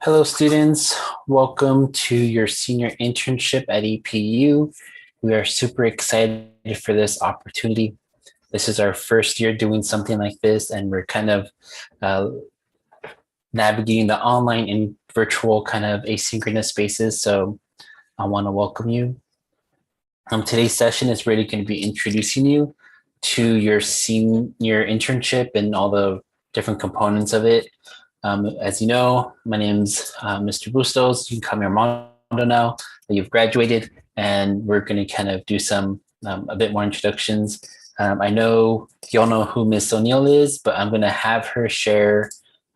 Hello, students. Welcome to your senior internship at EPU. We are super excited for this opportunity. This is our first year doing something like this, and we're kind of navigating the online and virtual kind of asynchronous spaces. So I want to welcome you. Today's session is really going to be introducing you to your senior internship and all the different components of it. As you know, my name's Mr. Bustos. You can call me Armando now that you've graduated, and we're going to kind of do some a bit more introductions. I know you all know who Miss O'Neill is, but I'm going to have her share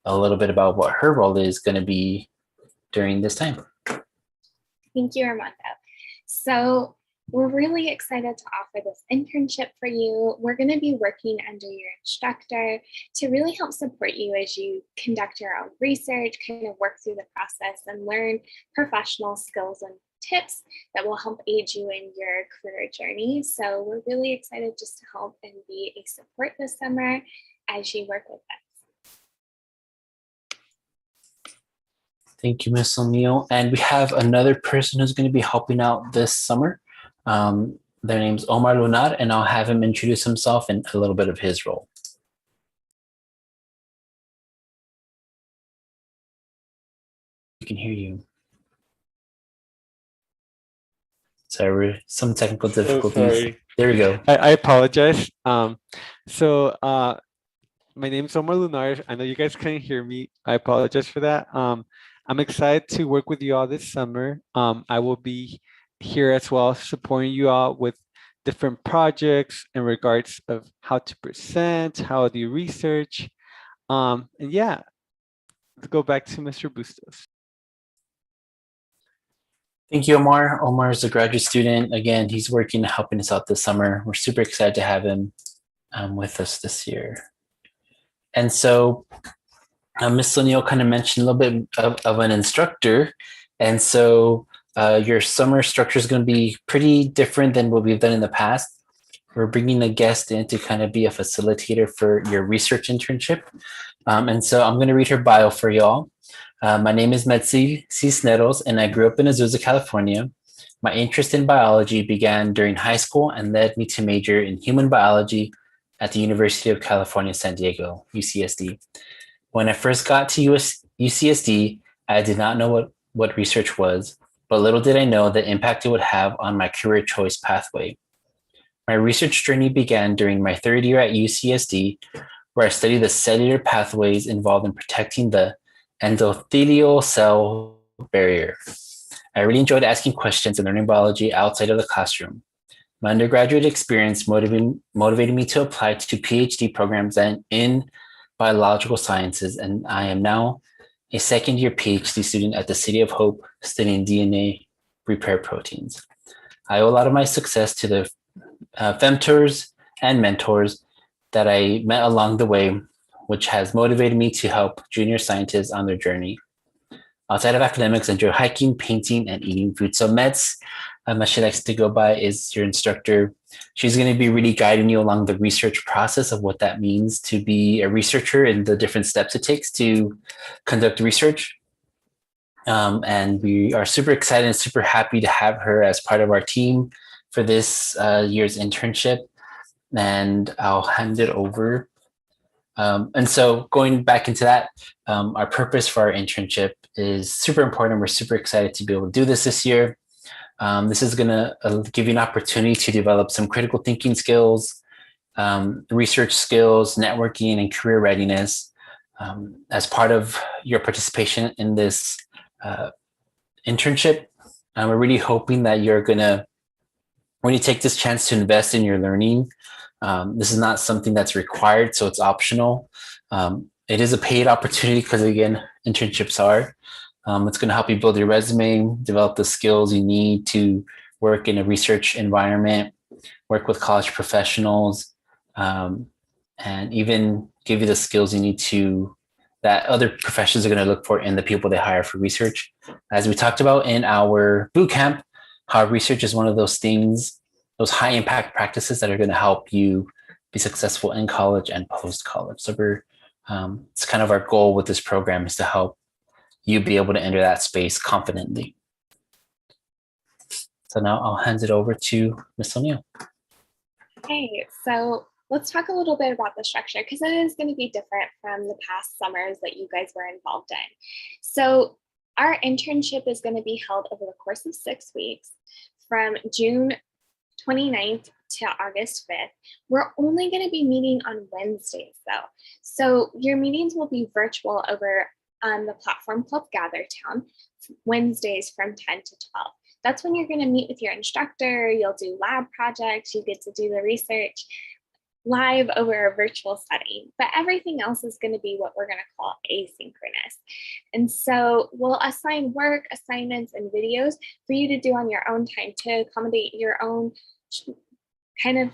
a little bit about what her role is going to be during this time. Thank you, Armando. So we're really excited to offer this internship for you. We're going to be working under your instructor to really help support you as you conduct your own research, kind of work through the process and learn professional skills and tips that will help aid you in your career journey. So we're really excited just to help and be a support this summer as you work with us. Thank you, Miss O'Neill. And we have another person who's going to be helping out this summer. Their name's Omar Lunar, and I'll have him introduce himself and a little bit of his role. We can hear you. Sorry, some technical difficulties. There we go. I apologize. My name is Omar Lunar. I know you guys can't hear me. I apologize for that. I'm excited to work with you all this summer. I will be here as well, supporting you all with different projects in regards of how to present, how do you research. And yeah, let's go back to Mr. Bustos. Thank you, Omar. Omar is a graduate student. Again, he's working, helping us out this summer. We're super excited to have him with us this year. And so Ms. O'Neill kind of mentioned a little bit of an instructor. And so your summer structure is going to be pretty different than what we've done in the past. We're bringing a guest in to kind of be a facilitator for your research internship. And so I'm going to read her bio for y'all. My name is Metzi Cisneros, and I grew up in Azusa, California. My interest in biology began during high school and led me to major in human biology at the University of California, San Diego, UCSD. When I first got to UCSD, I did not know what research was, but little did I know the impact it would have on my career choice pathway. My research journey began during my third year at UCSD, where I studied the cellular pathways involved in protecting the endothelial cell barrier. I really enjoyed asking questions and learning biology outside of the classroom. My undergraduate experience motivated me to apply to PhD programs in biological sciences, and I am now a second-year PhD student at the City of Hope studying DNA repair proteins. I owe a lot of my success to the femtors and mentors that I met along the way, which has motivated me to help junior scientists on their journey. Outside of academics, I enjoy hiking, painting, and eating food. So Metz, as she likes to go by, is your instructor. She's going to be really guiding you along the research process of what that means to be a researcher and the different steps it takes to conduct research. And we are super excited and super happy to have her as part of our team for this year's internship. And I'll hand it over. And so going back into that, our purpose for our internship is super important. We're super excited to be able to do this year. This is going to give you an opportunity to develop some critical thinking skills, research skills, networking, and career readiness as part of your participation in this internship. We're really hoping that you're going to really take this chance to invest in your learning. This is not something that's required, so it's optional. It is a paid opportunity because, again, internships are. It's going to help you build your resume, develop the skills you need to work in a research environment, work with college professionals, and even give you the skills you need to that other professions are going to look for in the people they hire for research. As we talked about in our boot camp, how research is one of those things, those high impact practices that are going to help you be successful in college and post-college. So it's kind of our goal with this program is to help you be able to enter that space confidently. So now I'll hand it over to Ms. O'Neill. Okay, so let's talk a little bit about the structure because it is going to be different from the past summers that you guys were involved in. So our internship is going to be held over the course of 6 weeks from June 29th to August 5th. We're only going to be meeting on Wednesdays though. So your meetings will be virtual over on the platform called GATHERTOWN, Wednesdays from 10 to 12. That's when you're going to meet with your instructor, you'll do lab projects, you get to do the research live over a virtual setting, but everything else is going to be what we're going to call asynchronous. And so we'll assign work, assignments, and videos for you to do on your own time to accommodate your own kind of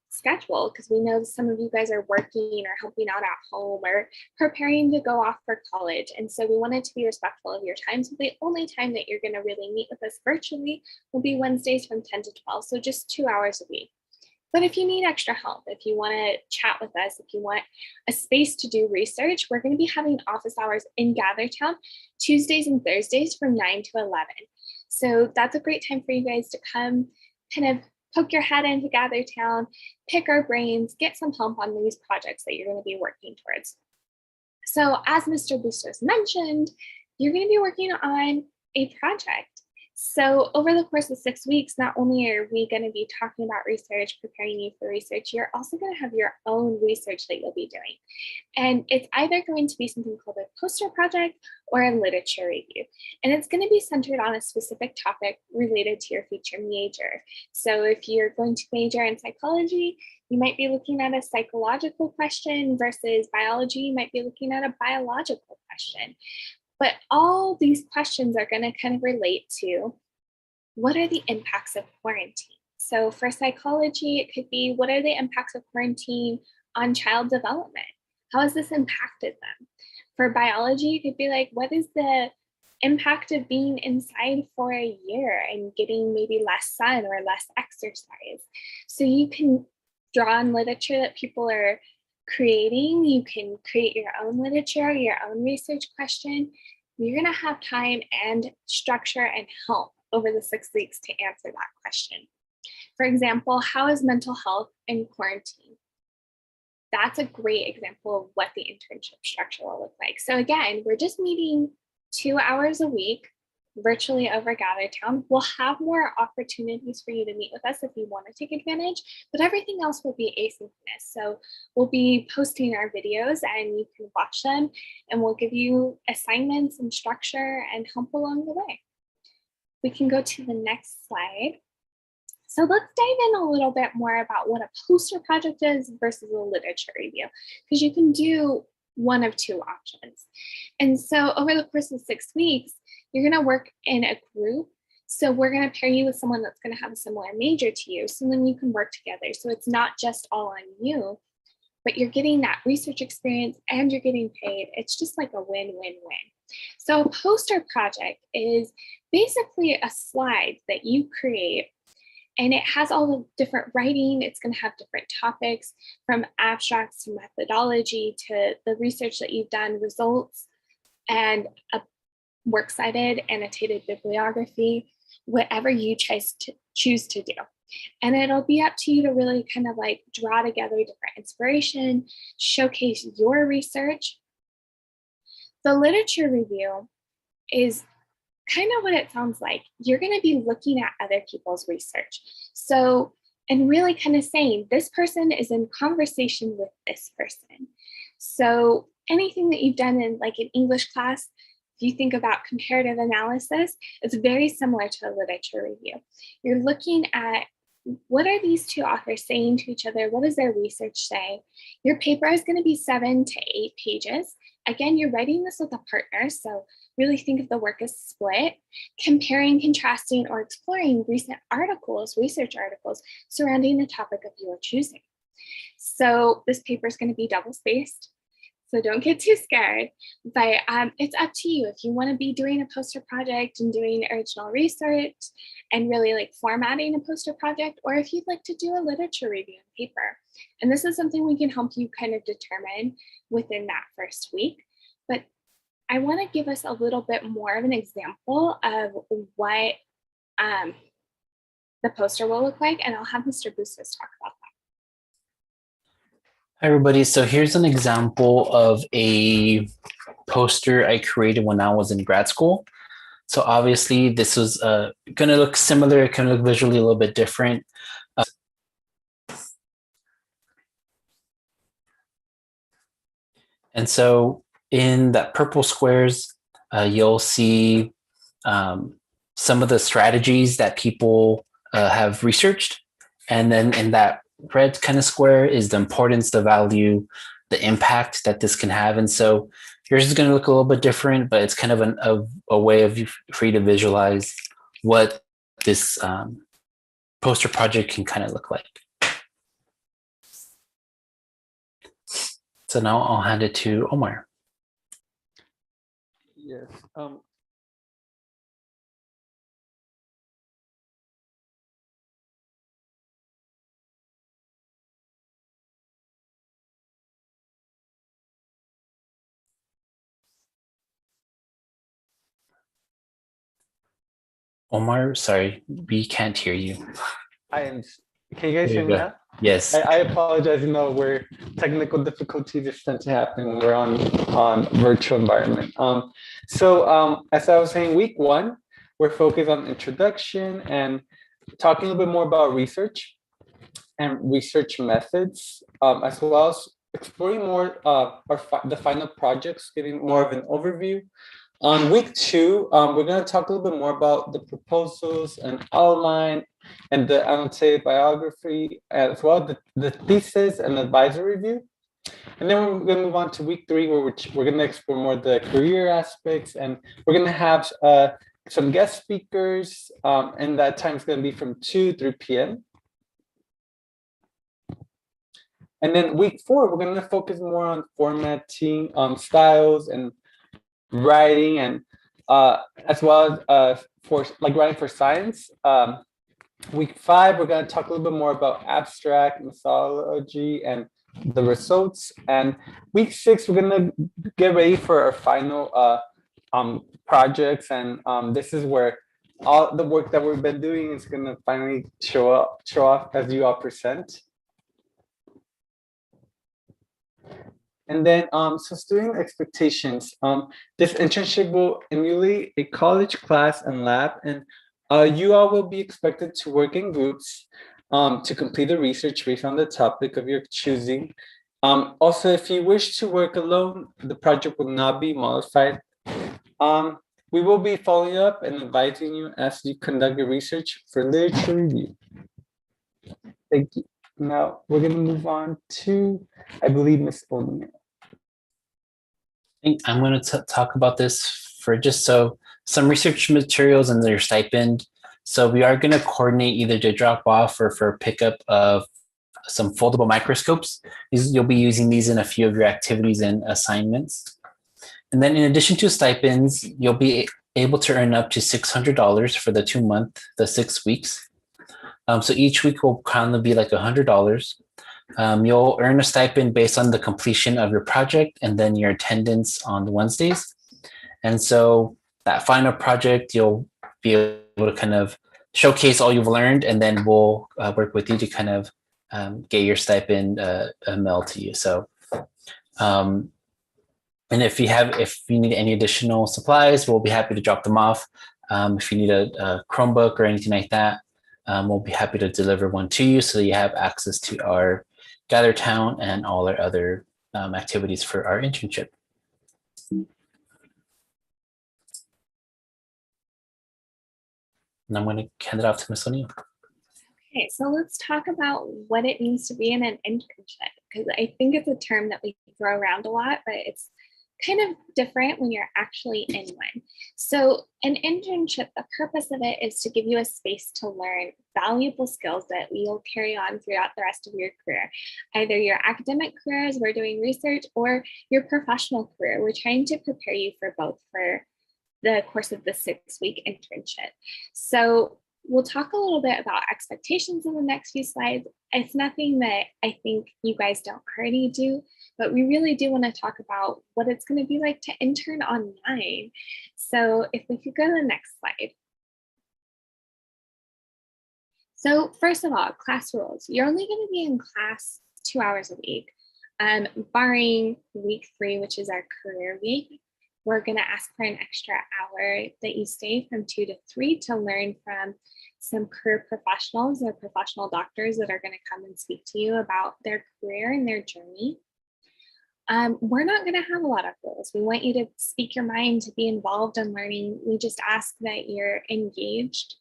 schedule, because we know some of you guys are working or helping out at home or preparing to go off for college. And so we wanted to be respectful of your time. So the only time that you're going to really meet with us virtually will be Wednesdays from 10 to 12. So just 2 hours a week. But if you need extra help, if you want to chat with us, if you want a space to do research, we're going to be having office hours in GATHERTOWN Tuesdays and Thursdays from 9 to 11. So that's a great time for you guys to come kind of poke your head into GATHERTOWN, pick our brains, get some help on these projects that you're going to be working towards. So as Mr. Bustos mentioned, you're going to be working on a project. So over the course of 6 weeks, not only are we going to be talking about research, preparing you for research, you're also going to have your own research that you'll be doing. And it's either going to be something called a poster project or a literature review. And it's going to be centered on a specific topic related to your future major. So if you're going to major in psychology, you might be looking at a psychological question versus biology, you might be looking at a biological question. But all these questions are going to kind of relate to what are the impacts of quarantine? So for psychology, it could be what are the impacts of quarantine on child development? How has this impacted them? For biology, it could be like, what is the impact of being inside for a year and getting maybe less sun or less exercise? So you can draw on literature that people are creating, you can create your own literature, your own research question. You're going to have time and structure and help over the 6 weeks to answer that question. For example, how is mental health in quarantine? That's a great example of what the internship structure will look like. So again, we're just meeting 2 hours a week virtually over GATHERTOWN. We'll have more opportunities for you to meet with us if you want to take advantage, but everything else will be asynchronous. So we'll be posting our videos and you can watch them, and we'll give you assignments and structure and help along the way. We can go to the next slide. So let's dive in a little bit more about what a poster project is versus a literature review, because you can do one of two options. And so over the course of 6 weeks, you're going to work in a group. So we're going to pair you with someone that's going to have a similar major to you. So then you can work together. So it's not just all on you, but you're getting that research experience and you're getting paid. It's just like a win-win-win. So a poster project is basically a slide that you create, and it has all the different writing. It's going to have different topics from abstracts to methodology to the research that you've done, results, and a works cited, annotated bibliography, whatever you choose to do. And it'll be up to you to really kind of like draw together different inspiration, showcase your research. The literature review is kind of what it sounds like. You're going to be looking at other people's research. So, and really kind of saying, this person is in conversation with this person. So anything that you've done in like an English class, if you think about comparative analysis, it's very similar to a literature review. You're looking at what are these two authors saying to each other? What does their research say? Your paper is going to be 7 to 8 pages. Again, you're writing this with a partner, so really think of the work as split, comparing, contrasting, or exploring recent articles, research articles surrounding the topic of your choosing. So this paper is going to be double-spaced, so don't get too scared, but it's up to you. If you want to be doing a poster project and doing original research and really like formatting a poster project, or if you'd like to do a literature review paper. And this is something we can help you kind of determine within that first week. But I want to give us a little bit more of an example of what the poster will look like, and I'll have Mr. Bustos talk about that. Hi, everybody. So here's an example of a poster I created when I was in grad school. So obviously this was going to look similar. It can look visually a little bit different. And so in that purple squares, you'll see some of the strategies that people have researched. And then in that red kind of square is the importance, the value, the impact that this can have. And so yours is going to look a little bit different, but it's kind of a way of for you to visualize what this poster project can kind of look like. So now I'll hand it to Omar. Yes. Omar, sorry, we can't hear you. Can you guys hear me now? Yes. I apologize. You know, where technical difficulties just tend to happen when we're on virtual environment. As I was saying, week 1, we're focused on introduction and talking a little bit more about research and research methods, as well as exploring more the final projects, getting more of an overview. On week 2, we're going to talk a little bit more about the proposals and outline and the annotated biography, as well as the thesis and advisory review. And then we're going to move on to week 3, where we're going to explore more the career aspects, and we're going to have some guest speakers, and that time is going to be from 2 to 3 p.m. And then week 4, we're going to focus more on formatting, styles, and writing, and as well as for like writing for science. Week 5, we're going to talk a little bit more about abstract methodology and the results. And week 6, we're going to get ready for our final projects. And this is where all the work that we've been doing is going to finally show off as you all present. And then, so student expectations. This internship will emulate a college class and lab, and you all will be expected to work in groups to complete the research based on the topic of your choosing. Also, if you wish to work alone, the project will not be modified. We will be following up and advising you as you conduct your research for literature review. Thank you. Now we're going to move on to, I believe, Ms. O'Neill. I'm going to talk about this for just some research materials and their stipend. So we are going to coordinate either to drop off or for pickup of some foldable microscopes. You'll be using these in a few of your activities and assignments. And then in addition to stipends, you'll be able to earn up to $600 for the 6 weeks. So each week will kind of be like $100. You'll earn a stipend based on the completion of your project and then your attendance on Wednesdays. And so that final project, you'll be able to kind of showcase all you've learned, and then we'll work with you to kind of get your stipend mailed to you. So, and if you need any additional supplies, we'll be happy to drop them off. If you need a Chromebook or anything like that, we'll be happy to deliver one to you so you have access to our GATHERTOWN and all our other activities for our internship. And I'm going to hand it off to Ms. O'Neill. Okay, so let's talk about what it means to be in an internship, because I think it's a term that we throw around a lot, but it's kind of different when you're actually in one. So an internship, the purpose of it is to give you a space to learn valuable skills that you'll carry on throughout the rest of your career. Either your academic career as we're doing research, or your professional career. We're trying to prepare you for both for the course of the 6-week internship. So we'll talk a little bit about expectations in the next few slides. It's nothing that I think you guys don't already do, but we really do want to talk about what it's going to be like to intern online. So if we could go to the next slide. So first of all, class rules. You're only going to be in class 2 hours a week, barring week 3, which is our career week. We're going to ask for an extra hour that you stay from 2 to 3 to learn from some career professionals or professional doctors that are going to come and speak to you about their career and their journey. We're not going to have a lot of rules. We want you to speak your mind, to be involved in learning. We just ask that you're engaged.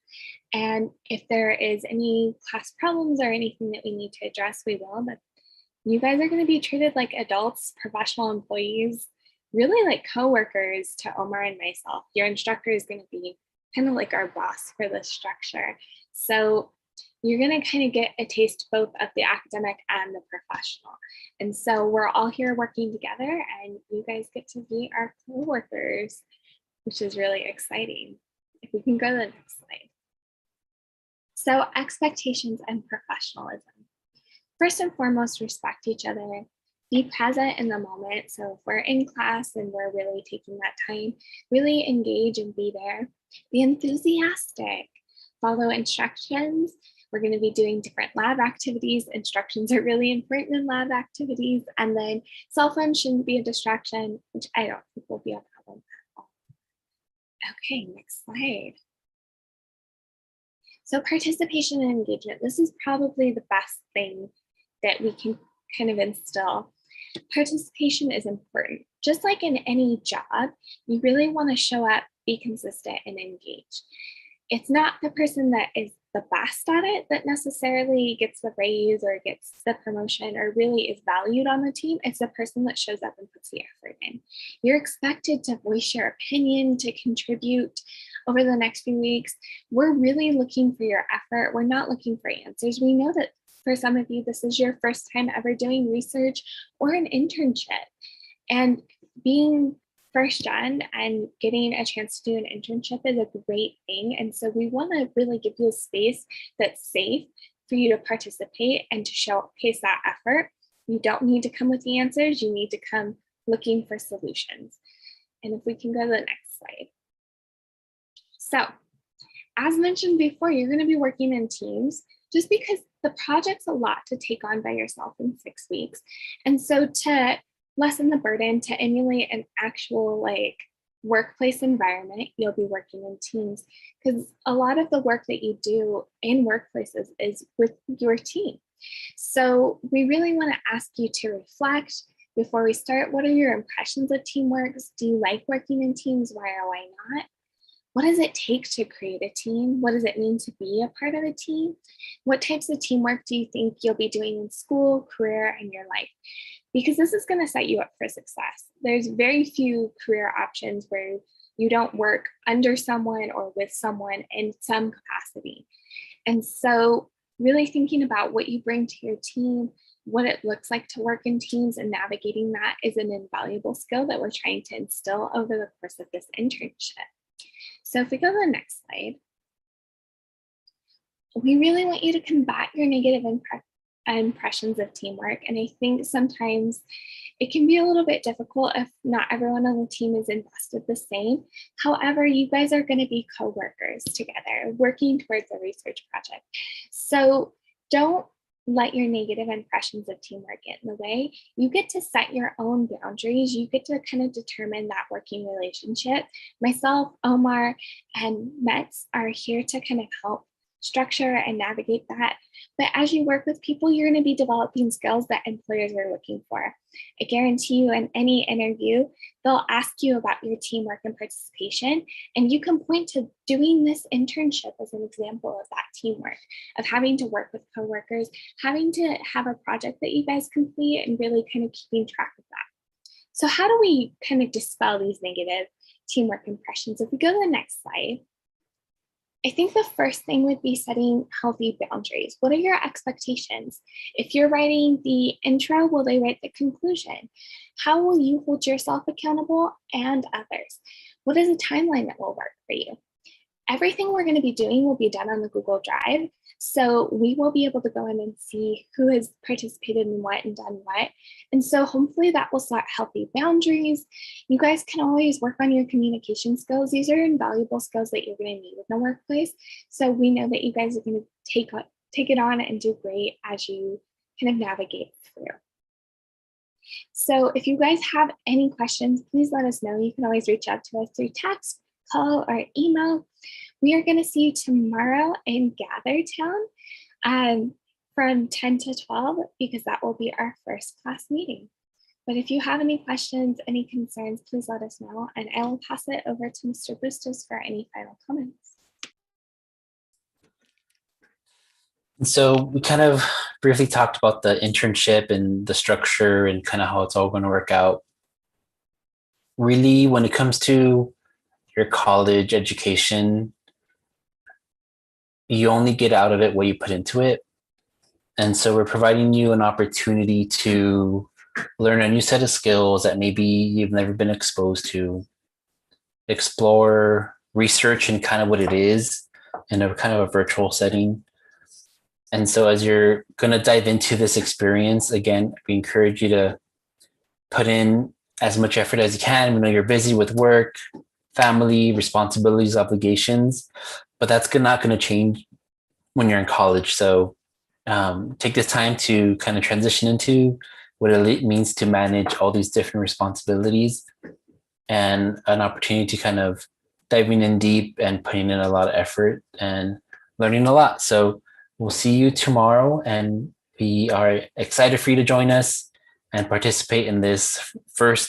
And if there is any class problems or anything that we need to address, we will. But you guys are going to be treated like adults, professional employees, really like coworkers to Omar and myself. Your instructor is going to be kind of like our boss for this structure. So you're going to kind of get a taste both of the academic and the professional. And so we're all here working together, and you guys get to be our coworkers, which is really exciting. If we can go to the next slide. So expectations and professionalism. First and foremost, respect each other. Be present in the moment. So if we're in class and we're really taking that time, really engage and be there. Be enthusiastic. Follow instructions. We're going to be doing different lab activities. Instructions are really important in lab activities. And then cell phone shouldn't be a distraction, which I don't think will be a problem at all. Okay, next slide. So participation and engagement. This is probably the best thing that we can kind of instill. Participation is important. Just like in any job, you really want to show up, be consistent, and engage. It's not the person that is the best at it that necessarily gets the raise or gets the promotion or really is valued on the team. It's the person that shows up and puts the effort in. You're expected to voice your opinion, to contribute over the next few weeks. We're really looking for your effort. We're not looking for answers. We know that for some of you, this is your first time ever doing research or an internship. And being first gen and getting a chance to do an internship is a great thing. And so we want to really give you a space that's safe for you to participate and to showcase that effort. You don't need to come with the answers. You need to come looking for solutions. And if we can go to the next slide. So as mentioned before, you're going to be working in teams just because the project's a lot to take on by yourself in 6 weeks. And so to lessen the burden, to emulate an actual workplace environment, you'll be working in teams, because a lot of the work that you do in workplaces is with your team. So we really want to ask you to reflect before we start. What are your impressions of teamwork? Do you like working in teams? Why or why not? What does it take to create a team? What does it mean to be a part of a team? What types of teamwork do you think you'll be doing in school, career, and your life? Because this is going to set you up for success. There's very few career options where you don't work under someone or with someone in some capacity. And so really thinking about what you bring to your team, what it looks like to work in teams, and navigating that is an invaluable skill that we're trying to instill over the course of this internship. So if we go to the next slide, we really want you to combat your negative impressions of teamwork. And I think sometimes it can be a little bit difficult if not everyone on the team is invested the same. However, you guys are going to be co-workers together, working towards a research project. So don't let your negative impressions of teamwork get in the way. You get to set your own boundaries. You get to kind of determine that working relationship. Myself, Omar, and Metz are here to kind of help structure and navigate that. But as you work with people, you're going to be developing skills that employers are looking for. I guarantee you in any interview, they'll ask you about your teamwork and participation, and you can point to doing this internship as an example of that teamwork, of having to work with coworkers, having to have a project that you guys complete, and really kind of keeping track of that. So how do we kind of dispel these negative teamwork impressions? If we go to the next slide, I think the first thing would be setting healthy boundaries. What are your expectations? If you're writing the intro, will they write the conclusion? How will you hold yourself accountable and others? What is a timeline that will work for you? Everything we're going to be doing will be done on the Google Drive. So we will be able to go in and see who has participated in what and done what. And so hopefully that will set healthy boundaries. You guys can always work on your communication skills. These are invaluable skills that you're going to need in the workplace. So we know that you guys are going to take it on and do great as you kind of navigate through. So if you guys have any questions, please let us know. You can always reach out to us through text, call, or email. We are going to see you tomorrow in GATHERTOWN from 10 to 12, because that will be our first class meeting. But if you have any questions, any concerns, please let us know, and I will pass it over to Mr. Bustos for any final comments. So we kind of briefly talked about the internship and the structure and kind of how it's all going to work out. Really, when it comes to your college education, you only get out of it what you put into it. And so we're providing you an opportunity to learn a new set of skills that maybe you've never been exposed to, explore, research and kind of what it is in a kind of a virtual setting. And so as you're going to dive into this experience, again, we encourage you to put in as much effort as you can. We know you're busy with work, family, responsibilities, obligations, but that's not going to change when you're in college. So take this time to kind of transition into what it means to manage all these different responsibilities, and an opportunity to kind of diving in deep and putting in a lot of effort and learning a lot. So we'll see you tomorrow, and we are excited for you to join us and participate in this first of